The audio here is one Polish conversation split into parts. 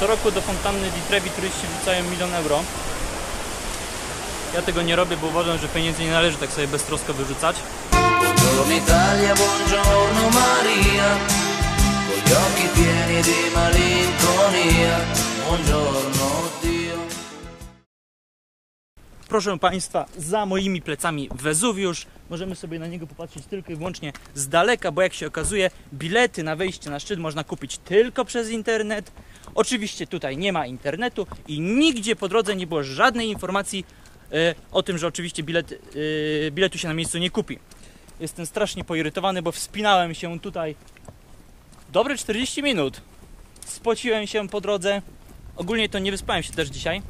Co roku do fontanny di Trevi turyści wrzucają 1 000 000 euro. Ja tego nie robię, bo uważam, że pieniędzy nie należy tak sobie beztrosko wyrzucać. Buongiorno Italia, buongiorno Maria, con gli occhi pieni di malinconia, buongiorno Dio. Proszę Państwa, za moimi plecami Wezuwiusz. Możemy sobie na niego popatrzeć tylko i wyłącznie z daleka, bo jak się okazuje, bilety na wejście na szczyt można kupić tylko przez internet. Oczywiście tutaj nie ma internetu i nigdzie po drodze nie było żadnej informacji o tym, że oczywiście biletu się na miejscu nie kupi. Jestem strasznie poirytowany, bo wspinałem się tutaj dobre 40 minut. Spociłem się po drodze. Ogólnie to nie wyspałem się też dzisiaj.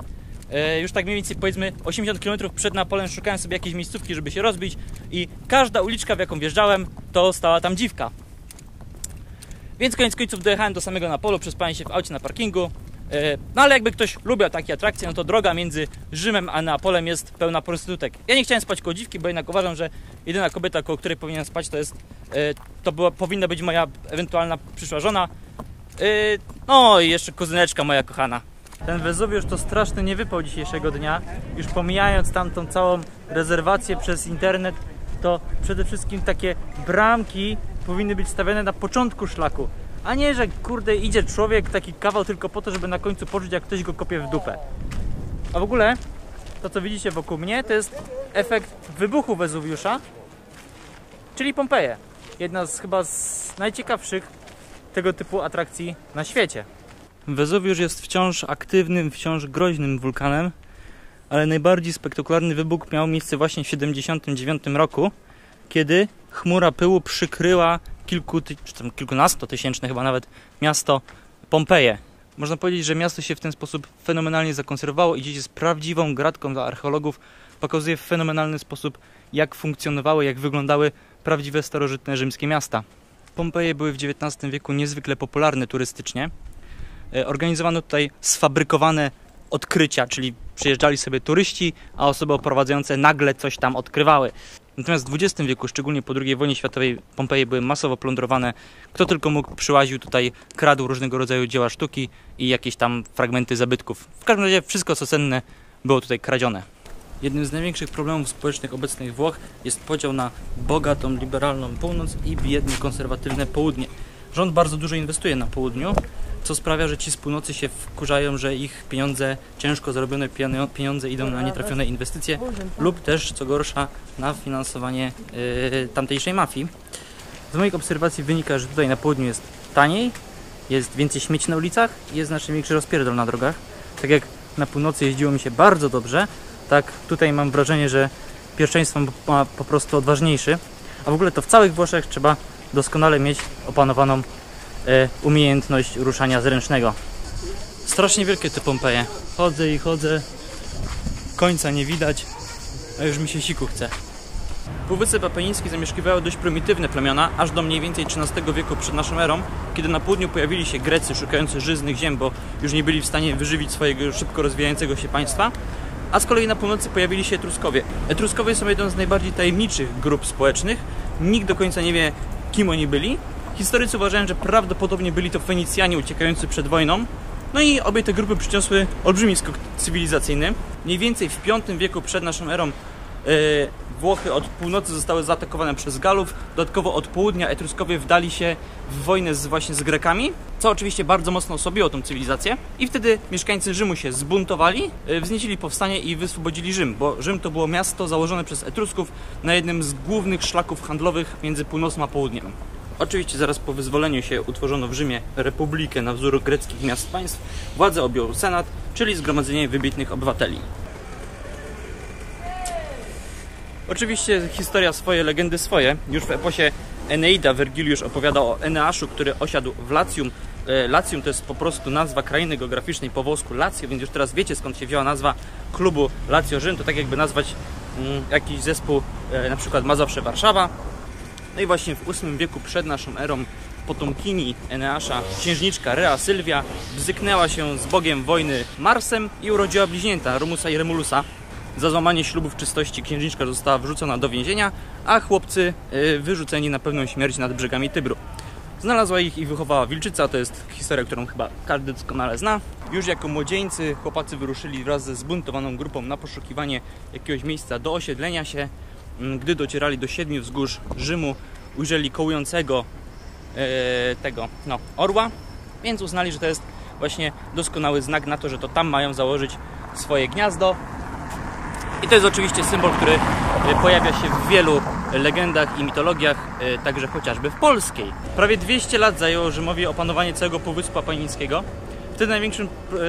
Już tak mniej więcej powiedzmy 80 km przed Neapolem szukałem sobie jakiejś miejscówki, żeby się rozbić i każda uliczka, w jaką wjeżdżałem, to stała tam dziwka. Więc koniec końców dojechałem do samego Neapolu, przespałem się w aucie na parkingu. No ale jakby ktoś lubił takie atrakcje, no to droga między Rzymem a Neapolem jest pełna prostytutek. Ja nie chciałem spać koło dziwki, bo jednak uważam, że jedyna kobieta, koło której powinienem spać, powinna być moja ewentualna przyszła żona. No i jeszcze kuzyneczka moja kochana. Ten Wezuwiusz to straszny niewypał dzisiejszego dnia. Już pomijając tamtą całą rezerwację przez internet, to przede wszystkim takie bramki powinny być stawiane na początku szlaku. A nie, że kurde idzie człowiek taki kawał tylko po to, żeby na końcu poczuć, jak ktoś go kopie w dupę. A w ogóle to, co widzicie wokół mnie, to jest efekt wybuchu Wezuwiusza, czyli Pompeje. Jedna z chyba z najciekawszych tego typu atrakcji na świecie. Wezuwiusz jest wciąż aktywnym, wciąż groźnym wulkanem, ale najbardziej spektakularny wybuch miał miejsce właśnie w 1979 roku, kiedy chmura pyłu przykryła kilkunastotysięczne chyba nawet miasto Pompeje. Można powiedzieć, że miasto się w ten sposób fenomenalnie zakonserwowało i dziś jest prawdziwą gratką dla archeologów. Pokazuje w fenomenalny sposób, jak funkcjonowały, jak wyglądały prawdziwe starożytne rzymskie miasta. Pompeje były w XIX wieku niezwykle popularne turystycznie. Organizowano tutaj sfabrykowane odkrycia, czyli przyjeżdżali sobie turyści, a osoby oprowadzające nagle coś tam odkrywały. Natomiast w XX wieku, szczególnie po II wojnie światowej, Pompeje były masowo plądrowane. Kto tylko mógł, przyłaził tutaj, kradł różnego rodzaju dzieła sztuki i jakieś tam fragmenty zabytków. W każdym razie wszystko, co cenne, było tutaj kradzione. Jednym z największych problemów społecznych obecnych Włoch jest podział na bogatą, liberalną północ i biedne, konserwatywne południe. Rząd bardzo dużo inwestuje na południu, co sprawia, że ci z północy się wkurzają, że ich pieniądze, ciężko zarobione pieniądze idą na nietrafione inwestycje lub też, co gorsza, na finansowanie tamtejszej mafii. Z moich obserwacji wynika, że tutaj na południu jest taniej, jest więcej śmieci na ulicach i jest znacznie większy rozpierdol na drogach. Tak jak na północy jeździło mi się bardzo dobrze, tak tutaj mam wrażenie, że pierwszeństwo ma po prostu odważniejszy. A w ogóle to w całych Włoszech trzeba doskonale mieć opanowaną umiejętność ruszania zręcznego. Strasznie wielkie te Pompeje. Chodzę i chodzę, końca nie widać, a już mi się siku chce. Półwysep Apeniński zamieszkiwały dość prymitywne plemiona, aż do mniej więcej XIII wieku przed naszą erą, kiedy na południu pojawili się Grecy szukający żyznych ziem, bo już nie byli w stanie wyżywić swojego szybko rozwijającego się państwa, a z kolei na północy pojawili się Etruskowie. Etruskowie są jedną z najbardziej tajemniczych grup społecznych. Nikt do końca nie wie, kim oni byli. Historycy uważają, że prawdopodobnie byli to Fenicjanie uciekający przed wojną. No i obie te grupy przyniosły olbrzymi skok cywilizacyjny. Mniej więcej w V wieku przed naszą erą Włochy od północy zostały zaatakowane przez Galów. Dodatkowo od południa Etruskowie wdali się w wojnę właśnie z Grekami, co oczywiście bardzo mocno osłabiło tą cywilizację. I wtedy mieszkańcy Rzymu się zbuntowali, wznieśli powstanie i wyswobodzili Rzym, bo Rzym to było miasto założone przez Etrusków na jednym z głównych szlaków handlowych między północą a południem. Oczywiście zaraz po wyzwoleniu się utworzono w Rzymie republikę na wzór greckich miast-państw. Władzę objął senat, czyli zgromadzenie wybitnych obywateli. Oczywiście historia swoje, legendy swoje. Już w eposie Eneida Wergiliusz opowiada o Eneaszu, który osiadł w Lacjum. Lacjum to jest po prostu nazwa krainy geograficznej po włosku Lazio, więc już teraz wiecie, skąd się wzięła nazwa klubu Lazio Rzym. To tak jakby nazwać jakiś zespół, na przykład Mazowsze Warszawa. No i właśnie w VIII wieku przed naszą erą potomkini Eneasza, księżniczka Rea Sylwia, bzyknęła się z bogiem wojny Marsem i urodziła bliźnięta Romusa i Remulusa. Za złamanie ślubów czystości księżniczka została wrzucona do więzienia, a chłopcy wyrzuceni na pewną śmierć nad brzegami Tybru. Znalazła ich i wychowała wilczyca, to jest historia, którą chyba każdy doskonale zna. Już jako młodzieńcy chłopacy wyruszyli wraz ze zbuntowaną grupą na poszukiwanie jakiegoś miejsca do osiedlenia się. Gdy docierali do 7 wzgórz Rzymu, ujrzeli kołującego orła, więc uznali, że to jest właśnie doskonały znak na to, że to tam mają założyć swoje gniazdo. I to jest oczywiście symbol, który pojawia się w wielu legendach i mitologiach, także chociażby w polskiej. Prawie 200 lat zajęło Rzymowi opanowanie całego Półwyspu Apenińskiego. Wtedy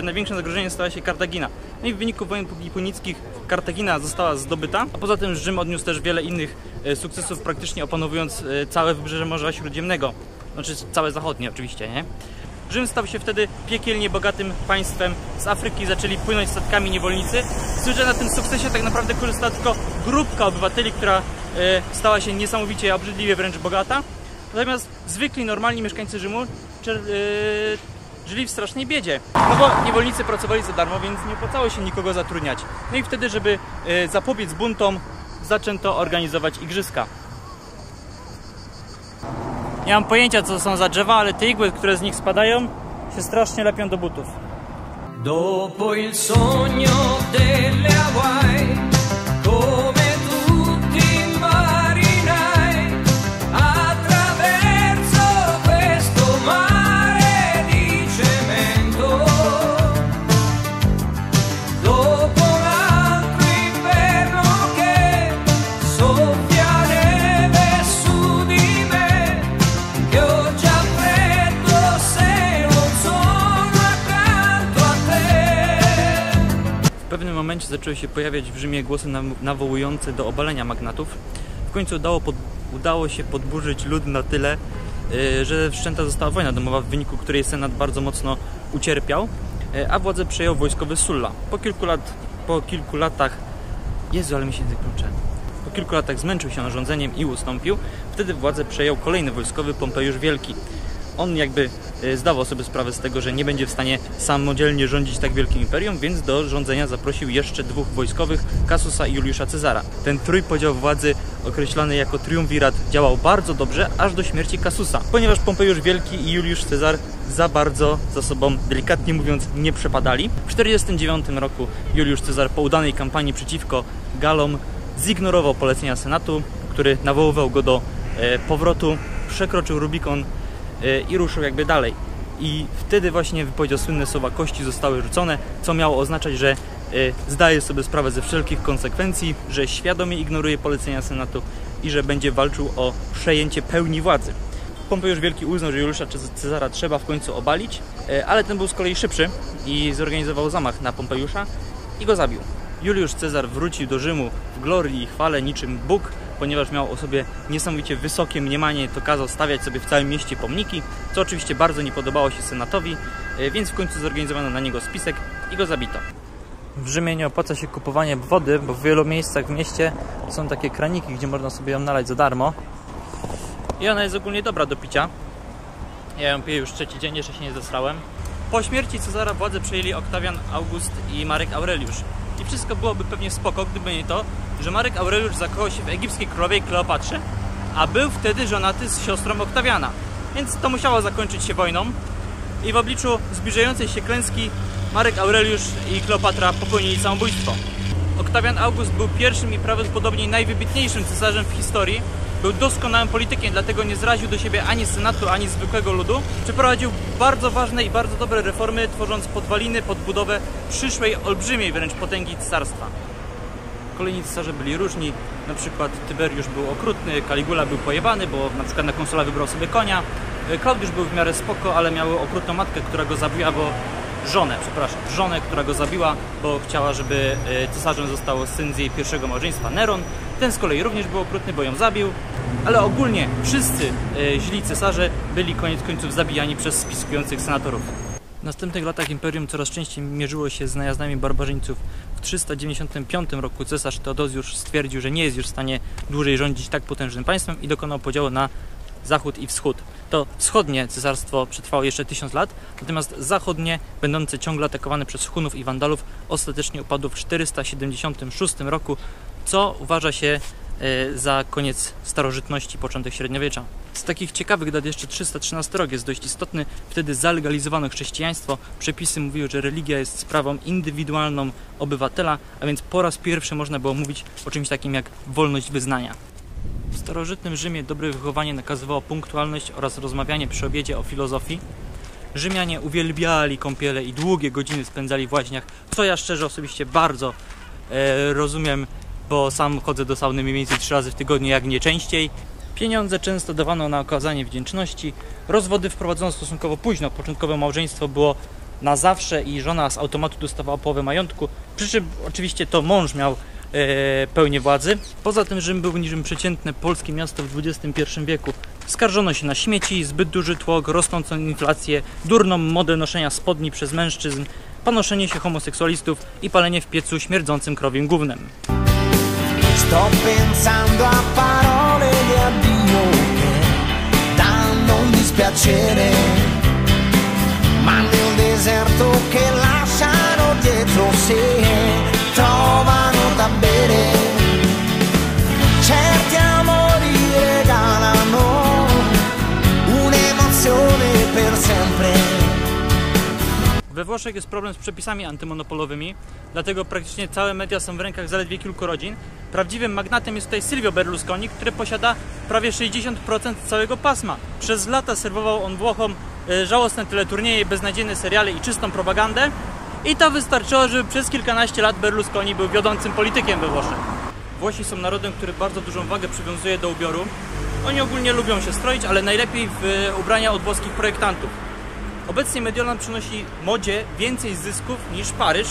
największym zagrożeniem stała się Kartagina. No i w wyniku wojen punickich Kartagina została zdobyta, a poza tym Rzym odniósł też wiele innych sukcesów, praktycznie opanowując całe wybrzeże Morza Śródziemnego. Znaczy całe zachodnie oczywiście, nie? Rzym stał się wtedy piekielnie bogatym państwem. Z Afryki zaczęli płynąć statkami niewolnicy. Że na tym sukcesie tak naprawdę korzystała tylko grupka obywateli, która stała się niesamowicie, obrzydliwie wręcz bogata. Natomiast zwykli, normalni mieszkańcy Rzymu żyli w strasznej biedzie. No bo niewolnicy pracowali za darmo, więc nie opłacało się nikogo zatrudniać. No i wtedy, żeby zapobiec buntom, zaczęto organizować igrzyska. Nie mam pojęcia, co to są za drzewa, ale te igły, które z nich spadają, się strasznie lepią do butów. Dopo il sogno delle Hawaii, come tutti marinai, attraverso questo mare di cemento. Dopo l'altro inverno che soffia neve su di me, che ho già freddo se non sono accanto a te. W pewnym momencie zaczęły się pojawiać w Rzymie głosy nawołujące do obalenia magnatów. W końcu udało się podburzyć lud na tyle, że wszczęta została wojna domowa, w wyniku której Senat bardzo mocno ucierpiał, a władzę przejął wojskowy Sulla. Po kilku latach... Jezu, ale mi się zakończy. Po kilku latach zmęczył się rządzeniem i ustąpił. Wtedy władzę przejął kolejny wojskowy, Pompejusz Wielki. On jakby zdawał sobie sprawę z tego, że nie będzie w stanie samodzielnie rządzić tak wielkim imperium, więc do rządzenia zaprosił jeszcze 2 wojskowych, Casusa i Juliusza Cezara. Ten trójpodział władzy, określany jako triumvirat, działał bardzo dobrze, aż do śmierci Casusa, ponieważ Pompejusz Wielki i Juliusz Cezar za bardzo za sobą, delikatnie mówiąc, nie przepadali. W 1949 roku Juliusz Cezar po udanej kampanii przeciwko Galom zignorował polecenia Senatu, który nawoływał go do powrotu, przekroczył Rubikon i ruszył jakby dalej. I wtedy właśnie wypowiedział słynne słowa: kości zostały rzucone, co miało oznaczać, że zdaje sobie sprawę ze wszelkich konsekwencji, że świadomie ignoruje polecenia Senatu i że będzie walczył o przejęcie pełni władzy. Pompejusz Wielki uznał, że Juliusza Cezara trzeba w końcu obalić, ale ten był z kolei szybszy i zorganizował zamach na Pompejusza i go zabił. Juliusz Cezar wrócił do Rzymu w glorii i chwale niczym Bóg, ponieważ miał o sobie niesamowicie wysokie mniemanie, to kazał stawiać sobie w całym mieście pomniki, co oczywiście bardzo nie podobało się Senatowi, więc w końcu zorganizowano na niego spisek i go zabito. W Rzymie nie opłaca się kupowanie wody, bo w wielu miejscach w mieście są takie kraniki, gdzie można sobie ją nalać za darmo. I ona jest ogólnie dobra do picia. Ja ją piję już 3. dzień, jeszcze się nie zesrałem. Po śmierci Cezara władzę przejęli Oktawian August i Marek Aureliusz. I wszystko byłoby pewnie spoko, gdyby nie to, że Marek Aureliusz zakochał się w egipskiej królowej Kleopatrze, a był wtedy żonaty z siostrą Oktawiana. Więc to musiało zakończyć się wojną. I w obliczu zbliżającej się klęski Marek Aureliusz i Kleopatra popełnili samobójstwo. Oktawian August był pierwszym i prawdopodobnie najwybitniejszym cesarzem w historii. Był doskonałym politykiem, dlatego nie zraził do siebie ani senatu, ani zwykłego ludu. Przeprowadził bardzo ważne i bardzo dobre reformy, tworząc podwaliny pod budowę przyszłej, olbrzymiej wręcz potęgi cesarstwa. Kolejni cesarze byli różni, na przykład Tyberiusz był okrutny, Caligula był pojebany, bo na przykład na konsula wybrał sobie konia. Klaudiusz był w miarę spoko, ale miał okrutną matkę, która go zabiła, żonę, która go zabiła, bo chciała, żeby cesarzem został syn z jej pierwszego małżeństwa, Neron. Ten z kolei również był okrutny, bo ją zabił, ale ogólnie wszyscy źli cesarze byli koniec końców zabijani przez spiskujących senatorów. W następnych latach imperium coraz częściej mierzyło się z najazdami barbarzyńców. W 395 roku cesarz Teodozjusz stwierdził, że nie jest już w stanie dłużej rządzić tak potężnym państwem i dokonał podziału na zachód i wschód. To wschodnie cesarstwo przetrwało jeszcze 1000 lat, natomiast zachodnie, będące ciągle atakowane przez Hunów i Wandalów, ostatecznie upadło w 476 roku, co uważa się za koniec starożytności, początek średniowiecza. Z takich ciekawych dat jeszcze 313 rok jest dość istotny. Wtedy zalegalizowano chrześcijaństwo. Przepisy mówiły, że religia jest sprawą indywidualną obywatela, a więc po raz pierwszy można było mówić o czymś takim jak wolność wyznania. W starożytnym Rzymie dobre wychowanie nakazywało punktualność oraz rozmawianie przy obiedzie o filozofii. Rzymianie uwielbiali kąpiele i długie godziny spędzali w łaźniach, co ja szczerze osobiście bardzo rozumiem, bo sam chodzę do sauny mniej więcej 3 razy w tygodniu, jak nie częściej. Pieniądze często dawano na okazanie wdzięczności. Rozwody wprowadzono stosunkowo późno. Początkowe małżeństwo było na zawsze i żona z automatu dostawała połowę majątku. Przy czym oczywiście to mąż miał pełnię władzy. Poza tym Rzym był niczym przeciętne polskie miasto w XXI wieku. Skarżono się na śmieci, zbyt duży tłok, rosnącą inflację, durną modę noszenia spodni przez mężczyzn, panoszenie się homoseksualistów i palenie w piecu śmierdzącym krowim gównem. Sto pensando a parole di addio che danno un dispiacere, ma nel deserto che lasciano dietro sé trovano da bere. Certi amori regalano un'emozione per sempre. We Włoszech jest problem z przepisami antymonopolowymi, dlatego praktycznie całe media są w rękach zaledwie kilku rodzin. Prawdziwym magnatem jest tutaj Silvio Berlusconi, który posiada prawie 60% całego pasma. Przez lata serwował on Włochom żałosne teleturnieje, beznadziejne seriale i czystą propagandę. I to wystarczyło, żeby przez kilkanaście lat Berlusconi był wiodącym politykiem we Włoszech. Włosi są narodem, który bardzo dużą wagę przywiązuje do ubioru. Oni ogólnie lubią się stroić, ale najlepiej w ubrania od włoskich projektantów. Obecnie Mediolan przynosi modzie więcej zysków niż Paryż.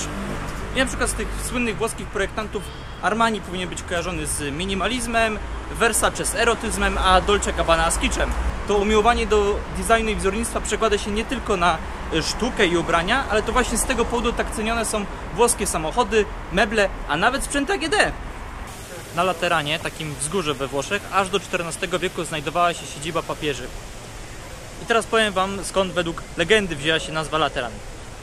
I na przykład z tych słynnych włoskich projektantów Armani powinien być kojarzony z minimalizmem, Versace z erotyzmem, a Dolce Gabbana z kiczem. To umiłowanie do designu i wzornictwa przekłada się nie tylko na sztukę i ubrania, ale to właśnie z tego powodu tak cenione są włoskie samochody, meble, a nawet sprzęt AGD. Na Lateranie, takim wzgórzu we Włoszech, aż do XIV wieku znajdowała się siedziba papieży. I teraz powiem wam, skąd według legendy wzięła się nazwa Lateran.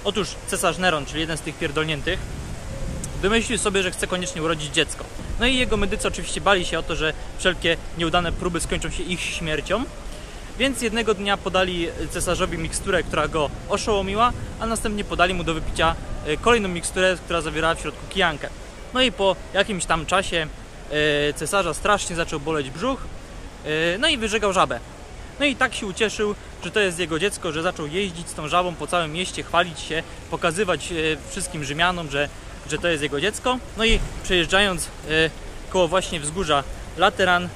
Otóż cesarz Neron, czyli jeden z tych pierdolniętych, wymyślił sobie, że chce koniecznie urodzić dziecko. No i jego medycy oczywiście bali się o to, że wszelkie nieudane próby skończą się ich śmiercią. Więc jednego dnia podali cesarzowi miksturę, która go oszołomiła, a następnie podali mu do wypicia kolejną miksturę, która zawierała w środku kijankę. No i po jakimś tam czasie cesarza strasznie zaczął boleć brzuch, no i wyżegał żabę. No i tak się ucieszył, że to jest jego dziecko, że zaczął jeździć z tą żabą po całym mieście, chwalić się, pokazywać wszystkim Rzymianom, że to jest jego dziecko. No i przejeżdżając koło właśnie wzgórza Lateran,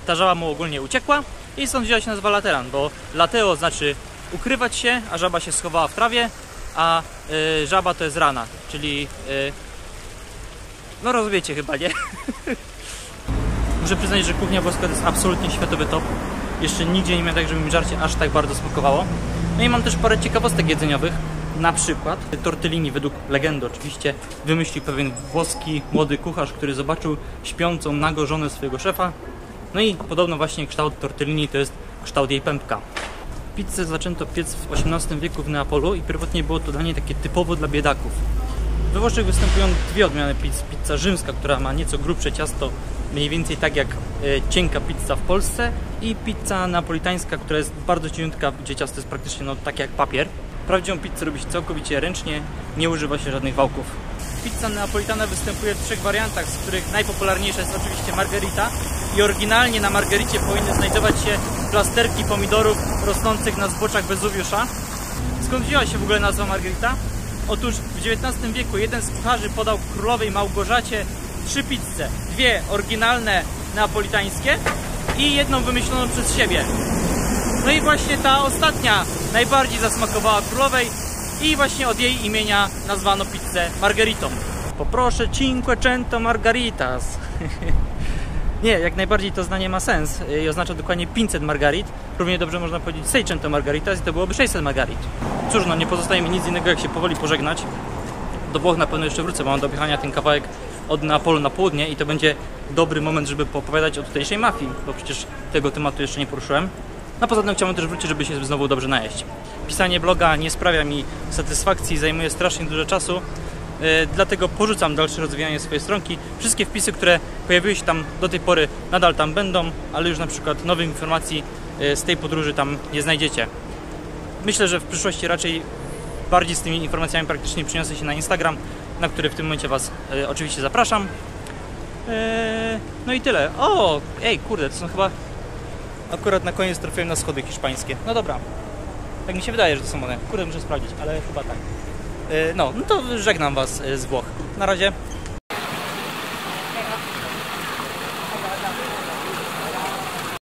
ta żaba mu ogólnie uciekła i stąd wzięła się nazwa Lateran, bo lateo znaczy ukrywać się, a żaba się schowała w trawie, a żaba to jest rana, czyli no rozumiecie chyba, nie? Muszę przyznać, że kuchnia włoska to jest absolutnie światowy top. Jeszcze nigdzie nie miałem tak, żeby mi żarcie aż tak bardzo smakowało. No i mam też parę ciekawostek jedzeniowych. Na przykład tortellini, według legendy oczywiście, wymyślił pewien włoski młody kucharz, który zobaczył śpiącą nago żonę swojego szefa. No i podobno właśnie kształt tortellini to jest kształt jej pępka. Pizzę zaczęto piec w XVIII wieku w Neapolu i pierwotnie było to danie takie typowo dla biedaków. We Włoszech występują dwie odmiany pizz. Pizza rzymska, która ma nieco grubsze ciasto, mniej więcej tak jak cienka pizza w Polsce, i pizza napolitańska, która jest bardzo cieniutka, gdzie ciasto jest praktycznie no, takie jak papier. Prawdziwą pizzę robi się całkowicie ręcznie, nie używa się żadnych wałków. Pizza neapolitana występuje w 3 wariantach, z których najpopularniejsza jest oczywiście margherita i oryginalnie na margericie powinny znajdować się plasterki pomidorów rosnących na zboczach Wezuwiusza. Skąd wzięła się w ogóle nazwa margherita? Otóż w XIX wieku jeden z kucharzy podał królowej Małgorzacie 3 pizze. 2 oryginalne neapolitańskie i jedną wymyśloną przez siebie. No i właśnie ta ostatnia najbardziej zasmakowała królowej i właśnie od jej imienia nazwano pizzę margheritą. Poproszę 500 margaritas. Nie, jak najbardziej to zdanie ma sens i oznacza dokładnie 500 margarit. Równie dobrze można powiedzieć 600 margaritas i to byłoby 600 margarit. Cóż, no nie pozostaje mi nic innego jak się powoli pożegnać. Do Włoch na pewno jeszcze wrócę, bo mam do objechania ten kawałek od Neapolu na południe i to będzie dobry moment, żeby poopowiadać o tutejszej mafii, bo przecież tego tematu jeszcze nie poruszyłem. A poza tym chciałbym też wrócić, żeby się znowu dobrze najeść. Pisanie bloga nie sprawia mi satysfakcji, zajmuje strasznie dużo czasu Dlatego porzucam dalsze rozwijanie swojej stronki. Wszystkie wpisy, które pojawiły się tam do tej pory, nadal tam będą, ale już na przykład nowych informacji z tej podróży tam nie znajdziecie. Myślę, że w przyszłości raczej bardziej z tymi informacjami praktycznie przeniosę się na Instagram, na który w tym momencie Was oczywiście zapraszam. No i tyle. O, ej, kurde, to są chyba akurat na koniec trafiłem na schody hiszpańskie. No dobra, tak mi się wydaje, że to są one. Kurde, muszę sprawdzić, ale chyba tak. No to żegnam Was z Włoch. Na razie.